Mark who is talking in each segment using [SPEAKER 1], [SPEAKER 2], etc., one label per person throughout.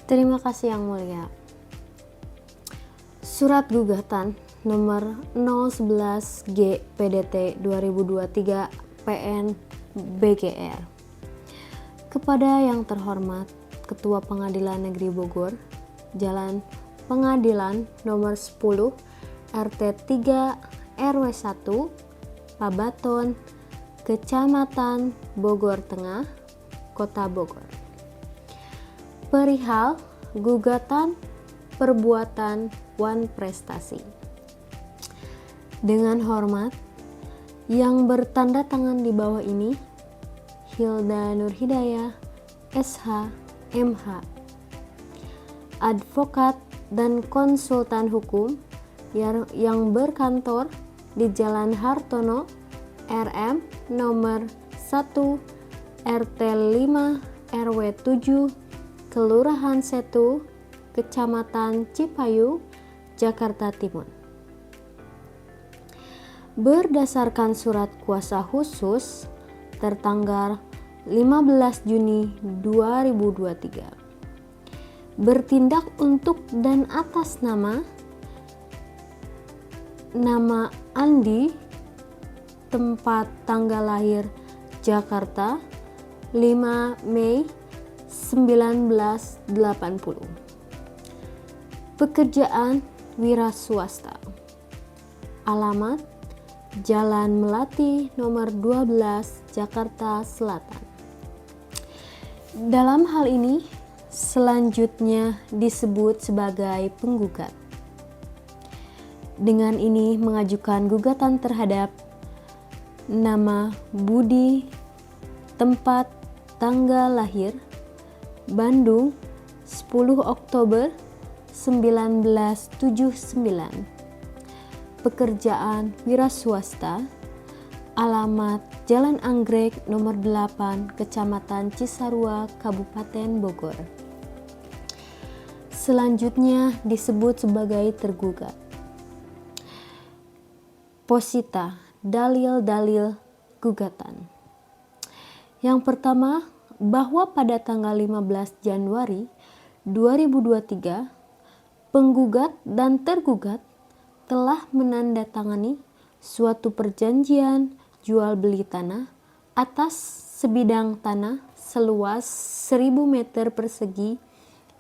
[SPEAKER 1] Terima kasih Yang Mulia. Surat gugatan nomor 011 G PDT 2023 PN BGR. Kepada yang terhormat Ketua Pengadilan Negeri Bogor, Jalan Pengadilan nomor 10 RT 3 RW 1 Pabaton, Kecamatan Bogor Tengah, Kota Bogor. Perihal gugatan perbuatan wan prestasi. Dengan hormat, yang bertanda tangan di bawah ini, Hilda Nurhidayah, SH, MH, advokat dan konsultan hukum yang berkantor di Jalan Hartono, RM nomor 1 RT 5 RW 7 Kelurahan Setu, Kecamatan Cipayu, Jakarta Timur. Berdasarkan surat kuasa khusus tertanggal 15 Juni 2023, bertindak untuk dan atas nama Andi, tempat tanggal lahir Jakarta 5 Mei 1980. Pekerjaan wira swasta. Alamat Jalan Melati nomor 12 Jakarta Selatan. Dalam hal ini selanjutnya disebut sebagai penggugat. Dengan ini mengajukan gugatan terhadap nama Budi, tempat tanggal lahir Bandung 10 Oktober 1979. Pekerjaan wira swasta. Alamat Jalan Anggrek nomor 8 Kecamatan Cisarua, Kabupaten Bogor. Selanjutnya disebut sebagai tergugat. Posita, dalil-dalil gugatan. Yang pertama, bahwa pada tanggal 15 Januari 2023, penggugat dan tergugat telah menandatangani suatu perjanjian jual beli tanah atas sebidang tanah seluas 1000 meter persegi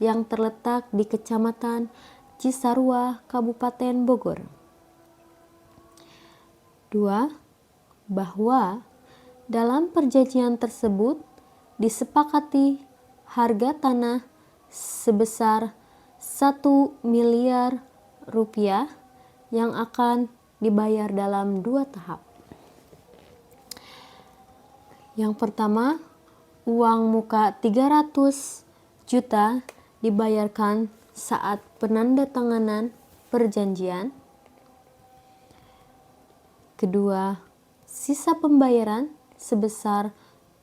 [SPEAKER 1] yang terletak di Kecamatan Cisarua, Kabupaten Bogor. 2. Bahwa dalam perjanjian tersebut disepakati harga tanah sebesar 1 miliar rupiah yang akan dibayar dalam 2 tahap. Yang pertama, uang muka 300 juta dibayarkan saat penandatanganan perjanjian. Kedua, sisa pembayaran sebesar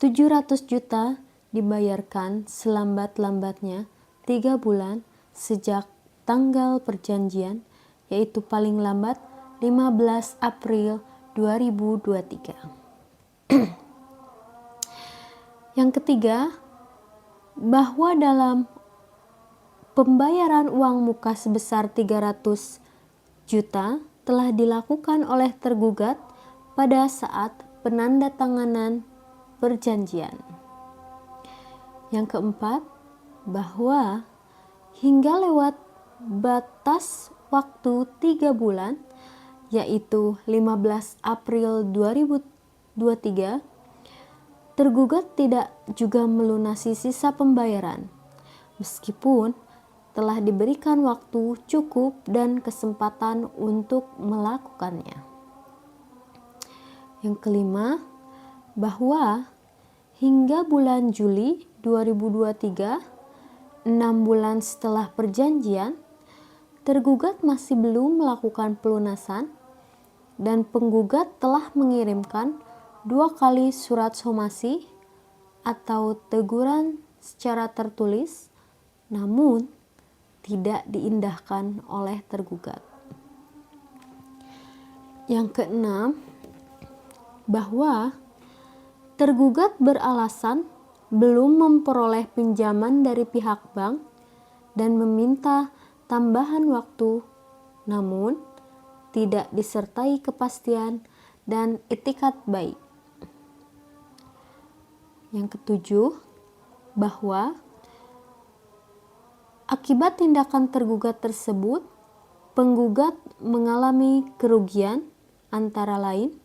[SPEAKER 1] 700 juta dibayarkan selambat-lambatnya 3 bulan sejak tanggal perjanjian, yaitu paling lambat 15 April 2023. Yang ketiga, bahwa dalam pembayaran uang muka sebesar 300 juta telah dilakukan oleh tergugat pada saat penandatanganan perjanjian. Yang keempat, bahwa hingga lewat batas waktu 3 bulan, yaitu 15 April 2023, tergugat tidak juga melunasi sisa pembayaran, meskipun telah diberikan waktu cukup dan kesempatan untuk melakukannya. Yang kelima, bahwa hingga bulan Juli 2023, 6 bulan setelah perjanjian, tergugat masih belum melakukan pelunasan dan penggugat telah mengirimkan 2 kali surat somasi atau teguran secara tertulis, namun tidak diindahkan oleh tergugat. Yang keenam, bahwa tergugat beralasan belum memperoleh pinjaman dari pihak bank dan meminta tambahan waktu, namun tidak disertai kepastian dan itikat baik. Yang ketujuh, bahwa akibat tindakan tergugat tersebut, penggugat mengalami kerugian antara lain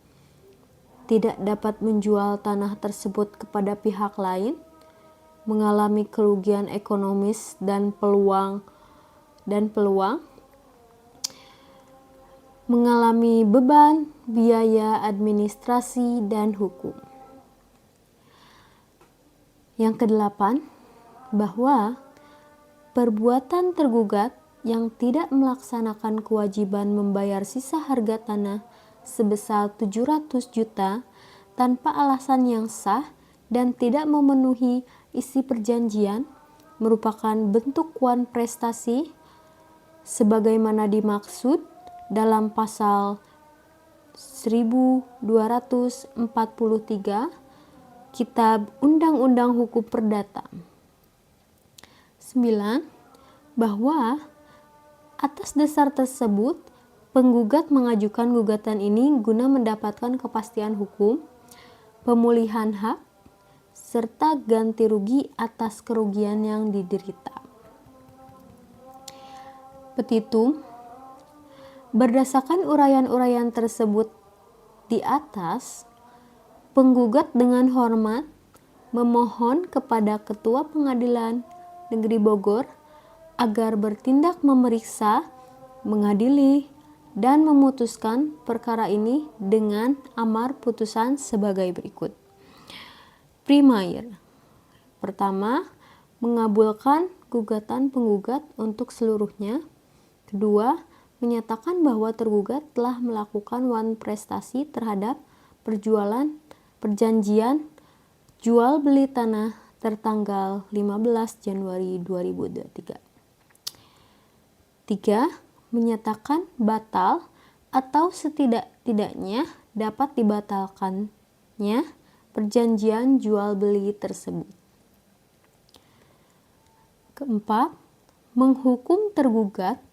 [SPEAKER 1] tidak dapat menjual tanah tersebut kepada pihak lain, mengalami kerugian ekonomis dan peluang, mengalami beban, biaya administrasi dan hukum. Yang kedelapan, bahwa perbuatan tergugat yang tidak melaksanakan kewajiban membayar sisa harga tanah sebesar 700 juta tanpa alasan yang sah dan tidak memenuhi isi perjanjian merupakan bentuk wan prestasi sebagaimana dimaksud dalam pasal 1243 Kitab Undang-Undang Hukum Perdata. 9. Bahwa atas dasar tersebut, penggugat mengajukan gugatan ini guna mendapatkan kepastian hukum, pemulihan hak, serta ganti rugi atas kerugian yang diderita. Petitum. Berdasarkan uraian-uraian tersebut di atas, penggugat dengan hormat memohon kepada Ketua Pengadilan Negeri Bogor agar bertindak memeriksa, mengadili, dan memutuskan perkara ini dengan amar putusan sebagai berikut. Primair. Pertama, mengabulkan gugatan penggugat untuk seluruhnya. Kedua, menyatakan bahwa tergugat telah melakukan wan prestasi terhadap perjanjian jual beli tanah tertanggal 15 Januari 2023. 3. Menyatakan batal atau setidak-tidaknya dapat dibatalkannya perjanjian jual beli tersebut. Keempat, menghukum tergugat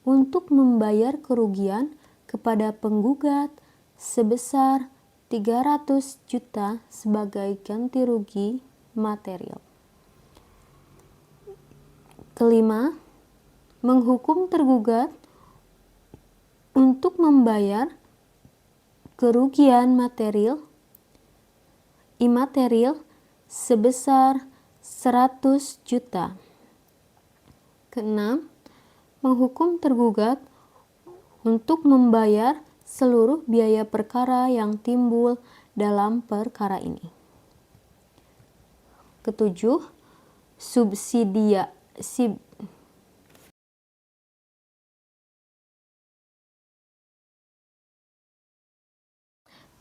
[SPEAKER 1] untuk membayar kerugian kepada penggugat sebesar 300 juta sebagai ganti rugi material. Kelima, menghukum tergugat untuk membayar kerugian imaterial sebesar 100 juta. Keenam, menghukum tergugat untuk membayar seluruh biaya perkara yang timbul dalam perkara ini. Ketujuh,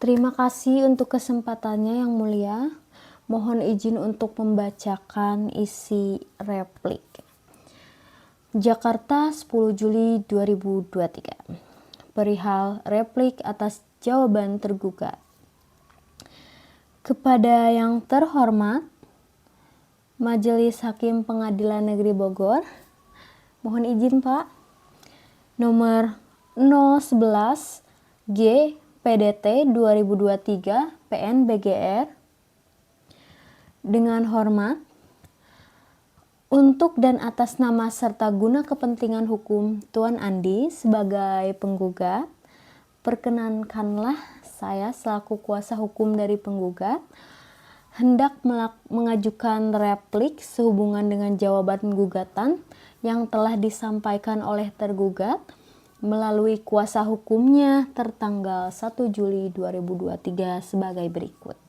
[SPEAKER 1] Terima kasih untuk kesempatannya yang mulia. Mohon izin untuk membacakan isi replik. Jakarta 10 Juli 2023. Perihal replik atas jawaban tergugat. Kepada yang terhormat Majelis Hakim Pengadilan Negeri Bogor, mohon izin Pak, nomor 011 G PDT 2023 PN BGR, dengan hormat, untuk dan atas nama serta guna kepentingan hukum Tuan Andi sebagai penggugat, perkenankanlah saya selaku kuasa hukum dari penggugat hendak mengajukan replik sehubungan dengan jawaban gugatan yang telah disampaikan oleh tergugat melalui kuasa hukumnya tertanggal 1 Juli 2023 sebagai berikut.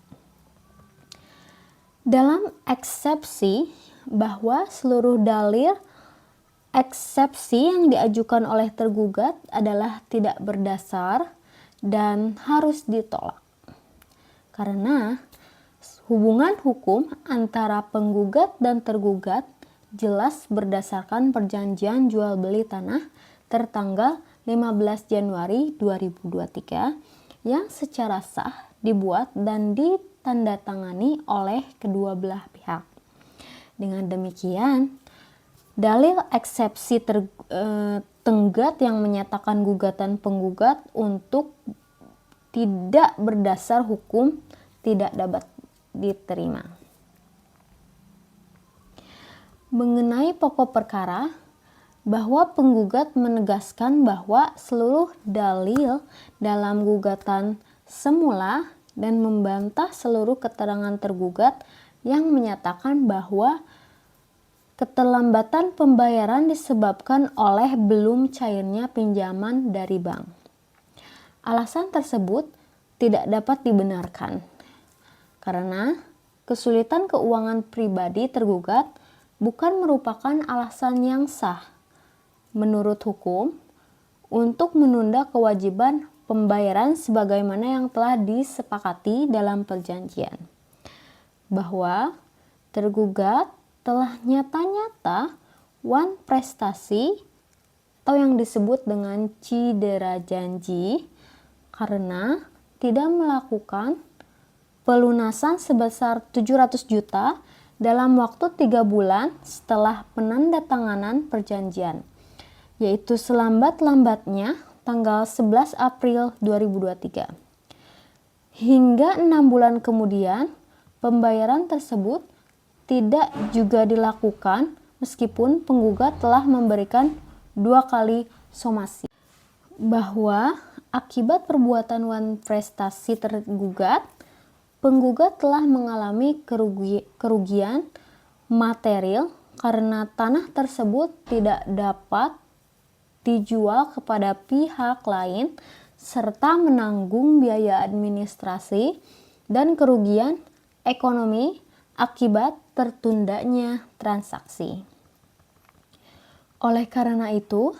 [SPEAKER 1] Dalam eksepsi bahwa seluruh dalil eksepsi yang diajukan oleh tergugat adalah tidak berdasar dan harus ditolak. Karena hubungan hukum antara penggugat dan tergugat jelas berdasarkan perjanjian jual beli tanah tertanggal 15 Januari 2023 yang secara sah dibuat dan ditandatangani oleh kedua belah pihak. Dengan demikian, dalil eksepsi tenggat yang menyatakan gugatan penggugat untuk tidak berdasar hukum tidak dapat diterima. Mengenai pokok perkara, bahwa penggugat menegaskan bahwa seluruh dalil dalam gugatan semula dan membantah seluruh keterangan tergugat yang menyatakan bahwa keterlambatan pembayaran disebabkan oleh belum cairnya pinjaman dari bank. Alasan tersebut tidak dapat dibenarkan karena kesulitan keuangan pribadi tergugat bukan merupakan alasan yang sah menurut hukum untuk menunda kewajiban pembayaran sebagaimana yang telah disepakati dalam perjanjian. Bahwa tergugat telah nyata-nyata wan prestasi atau yang disebut dengan cedera janji karena tidak melakukan pelunasan sebesar 700 juta dalam waktu 3 bulan setelah penandatanganan perjanjian, yaitu selambat-lambatnya tanggal 11 April 2023. Hingga 6 bulan kemudian, pembayaran tersebut tidak juga dilakukan meskipun penggugat telah memberikan 2 kali somasi. Bahwa akibat perbuatan wan prestasi tergugat, penggugat telah mengalami kerugian material karena tanah tersebut tidak dapat dijual kepada pihak lain serta menanggung biaya administrasi dan kerugian ekonomi akibat tertundanya transaksi. Oleh karena itu,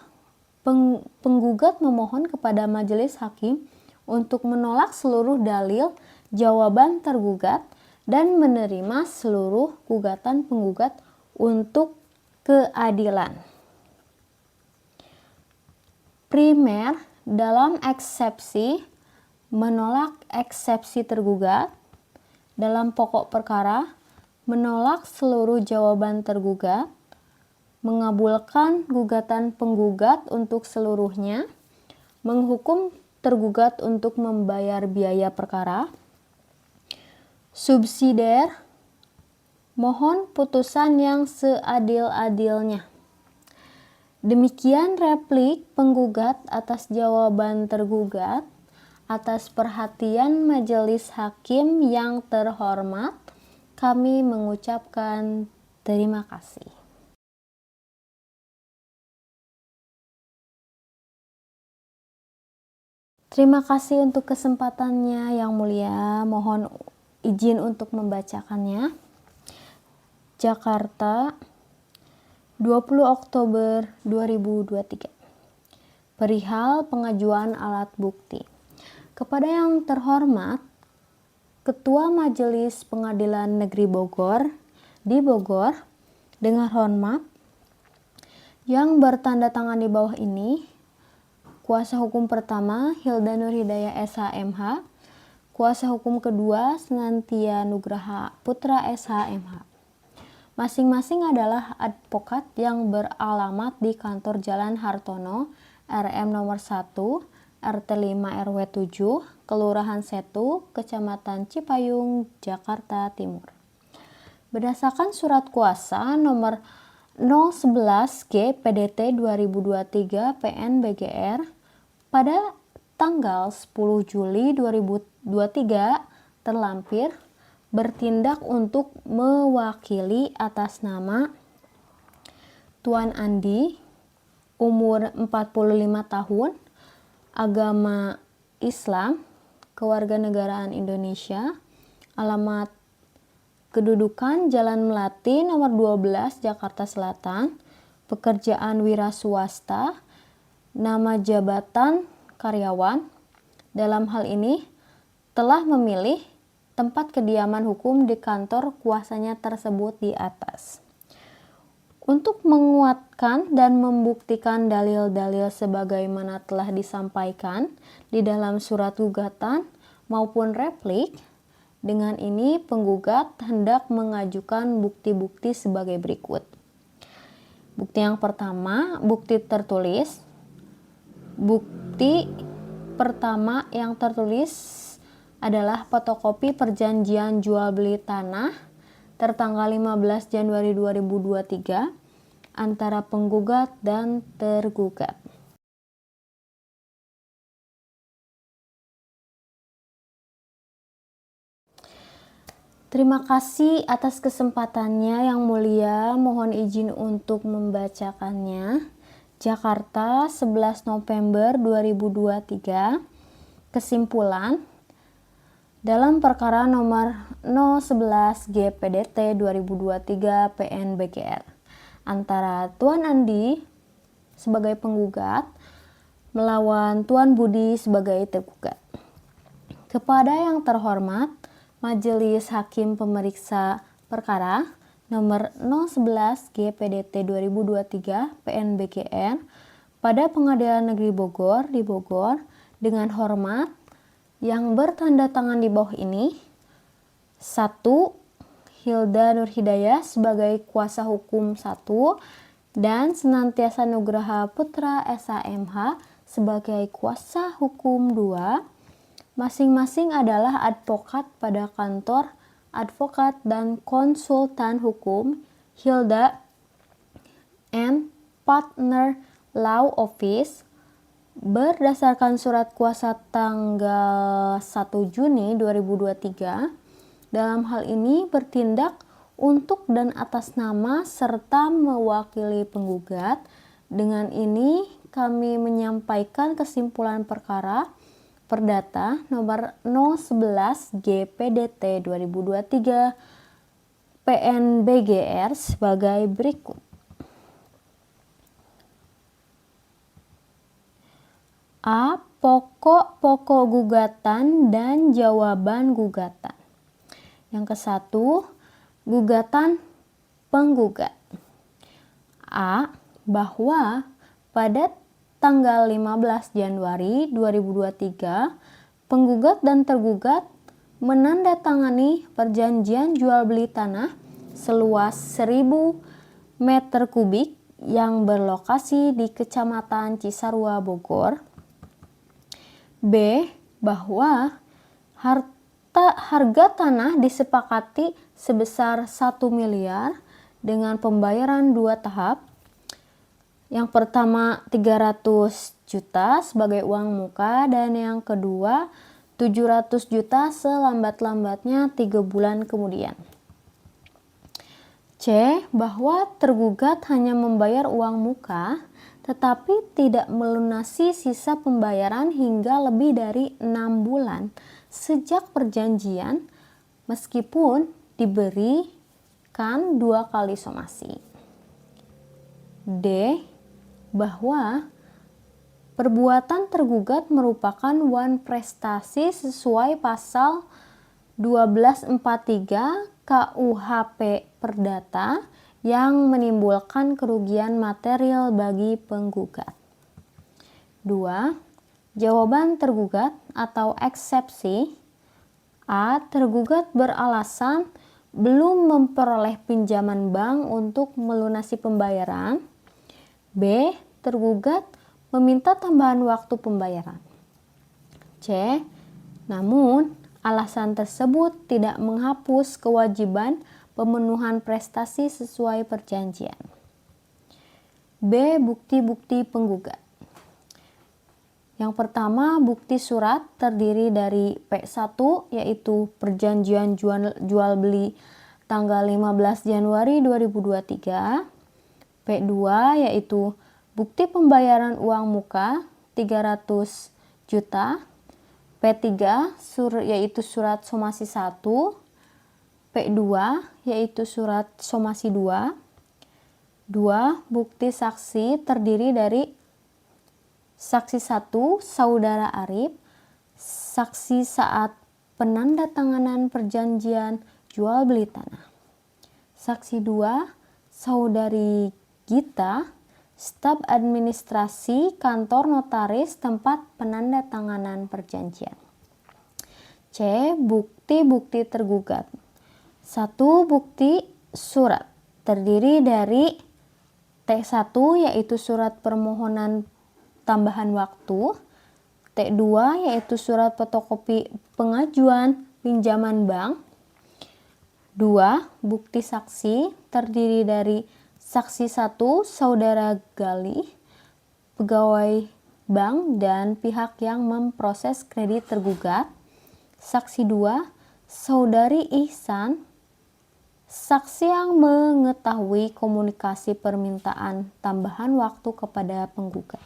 [SPEAKER 1] penggugat memohon kepada majelis hakim untuk menolak seluruh dalil jawaban tergugat dan menerima seluruh gugatan penggugat untuk keadilan. Primer dalam eksepsi menolak eksepsi tergugat, dalam pokok perkara menolak seluruh jawaban tergugat, mengabulkan gugatan penggugat untuk seluruhnya, menghukum tergugat untuk membayar biaya perkara, subsidiar, mohon putusan yang seadil-adilnya. Demikian replik penggugat atas jawaban tergugat. Atas perhatian majelis hakim yang terhormat, kami mengucapkan terima kasih. Terima kasih untuk kesempatannya yang mulia. Mohon izin untuk membacakannya. Jakarta, 20 Oktober 2023. Perihal pengajuan alat bukti. Kepada yang terhormat, Ketua Majelis Pengadilan Negeri Bogor di Bogor, dengan hormat, yang bertanda tangan di bawah ini, kuasa hukum pertama Hilda Nur Hidayah SH.MH, kuasa hukum kedua Senantia Nugraha Putra SH.MH. Masing-masing adalah advokat yang beralamat di kantor Jalan Hartono, RM nomor 1, RT 5 RW 7, Kelurahan Setu, Kecamatan Cipayung, Jakarta Timur. Berdasarkan surat kuasa nomor 011G PDT 2023 PN BGR pada tanggal 10 Juli 2023 terlampir bertindak untuk mewakili atas nama Tuan Andi, umur 45 tahun, agama Islam, kewarganegaraan Indonesia, alamat kedudukan Jalan Melati nomor 12 Jakarta Selatan, pekerjaan wira swasta, nama jabatan karyawan. Dalam hal ini telah memilih tempat kediaman hukum di kantor kuasanya tersebut di atas. Untuk menguatkan dan membuktikan dalil-dalil sebagaimana telah disampaikan di dalam surat gugatan maupun replik, dengan ini penggugat hendak mengajukan bukti-bukti sebagai berikut. Bukti yang pertama, bukti tertulis. Bukti pertama yang tertulis adalah fotokopi perjanjian jual beli tanah tertanggal 15 Januari 2023 antara penggugat dan tergugat. Terima kasih atas kesempatannya yang mulia, mohon izin untuk membacakannya. Jakarta, 11 November 2023. Kesimpulan, dalam perkara nomor 011 GPDT 2023 PN-BGR antara Tuan Andi sebagai penggugat melawan Tuan Budi sebagai tergugat. Kepada yang terhormat Majelis Hakim Pemeriksa Perkara nomor 011 GPDT 2023 PN-BGR pada Pengadilan Negeri Bogor di Bogor dengan hormat yang bertanda tangan di bawah ini. 1. Hilda Nurhidayah sebagai kuasa hukum 1 dan Senantiasa Nugraha Putra SHMH sebagai kuasa hukum 2. Masing-masing adalah advokat pada kantor advokat dan konsultan hukum Hilda and Partner Law Office berdasarkan surat kuasa tanggal 1 Juni 2023 dalam hal ini bertindak untuk dan atas nama serta mewakili penggugat. Dengan ini kami menyampaikan kesimpulan perkara Perdata nomor 011 GPDT 2023 PN-BGR sebagai berikut. A. Pokok-pokok gugatan dan jawaban gugatan. Yang ke-1, gugatan penggugat. A. Bahwa pada tanggal 15 Januari 2023, penggugat dan tergugat menandatangani perjanjian jual beli tanah seluas 1000 meter kubik yang berlokasi di Kecamatan Cisarua, Bogor. B. Bahwa harga tanah disepakati sebesar 1 miliar dengan pembayaran 2 tahap. Yang pertama 300 juta sebagai uang muka dan yang kedua 700 juta selambat-lambatnya 3 bulan kemudian. C. Bahwa tergugat hanya membayar uang muka tetapi tidak melunasi sisa pembayaran hingga lebih dari 6 bulan sejak perjanjian meskipun diberikan 2 kali somasi. D. Bahwa perbuatan tergugat merupakan wan prestasi sesuai pasal 1243 KUHP Perdata yang menimbulkan kerugian material bagi penggugat. 2. Jawaban tergugat atau eksepsi. A. Tergugat beralasan belum memperoleh pinjaman bank untuk melunasi pembayaran. B. Tergugat meminta tambahan waktu pembayaran. C. Namun, alasan tersebut tidak menghapus kewajiban pemenuhan prestasi sesuai perjanjian. B. Bukti-bukti penggugat. Yang pertama, bukti surat terdiri dari P1 yaitu perjanjian jual beli tanggal 15 Januari 2023. P2 yaitu bukti pembayaran uang muka 300 juta. P3 yaitu surat somasi 1. P2 yaitu surat somasi 2. 2. Bukti saksi terdiri dari saksi 1 Saudara Arif, saksi saat penandatanganan perjanjian jual beli tanah. Saksi 2 Saudari Gita, staf administrasi kantor notaris tempat penandatanganan perjanjian. C. Bukti-bukti tergugat. 1. Bukti surat terdiri dari T1 yaitu surat permohonan tambahan waktu. T2 yaitu surat fotokopi pengajuan pinjaman bank. 2. Bukti saksi terdiri dari saksi 1 saudara Gali, pegawai bank dan pihak yang memproses kredit tergugat. Saksi 2 saudari Ihsan, saksi yang mengetahui komunikasi permintaan tambahan waktu kepada penggugat.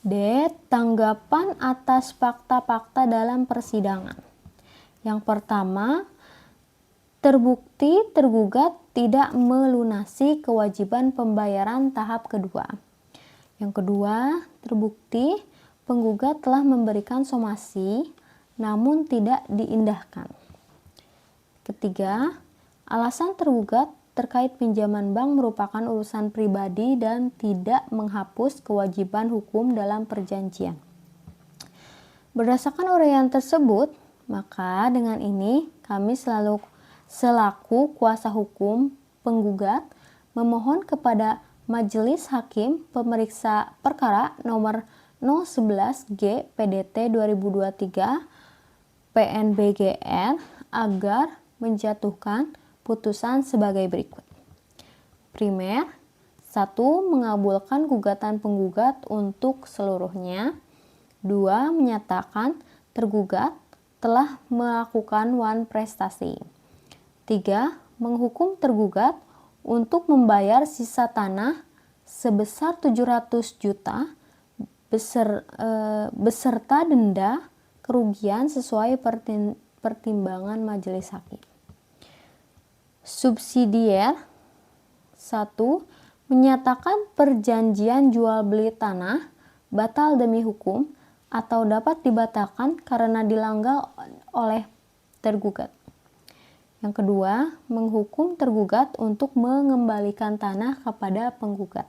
[SPEAKER 1] D. Tanggapan atas fakta-fakta dalam persidangan. Yang pertama, terbukti tergugat tidak melunasi kewajiban pembayaran tahap kedua. Yang kedua, terbukti penggugat telah memberikan somasi namun tidak diindahkan. Ketiga, alasan tergugat terkait pinjaman bank merupakan urusan pribadi dan tidak menghapus kewajiban hukum dalam perjanjian. Berdasarkan uraian tersebut, maka dengan ini kami selaku kuasa hukum penggugat memohon kepada Majelis Hakim Pemeriksa Perkara nomor 011G PDT 2023 PNBGR agar menjatuhkan putusan sebagai berikut. Primer, 1. Mengabulkan gugatan penggugat untuk seluruhnya. 2. Menyatakan tergugat telah melakukan wan prestasi. 3. Menghukum tergugat untuk membayar sisa tanah sebesar 700 juta beserta denda kerugian sesuai pertimbangan majelis hakim. Subsidiar 1. Menyatakan perjanjian jual beli tanah batal demi hukum atau dapat dibatalkan karena dilanggar oleh tergugat. Yang kedua, menghukum tergugat untuk mengembalikan tanah kepada penggugat.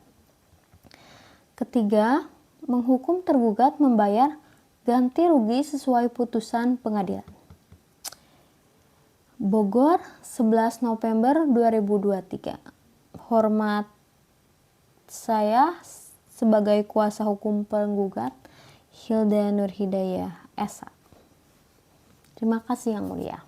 [SPEAKER 1] Ketiga, menghukum tergugat membayar ganti rugi sesuai putusan pengadilan. Bogor, 11 November 2023. Hormat saya sebagai kuasa hukum penggugat, Hilda Nurhidayah, S.A. Terima kasih Yang Mulia.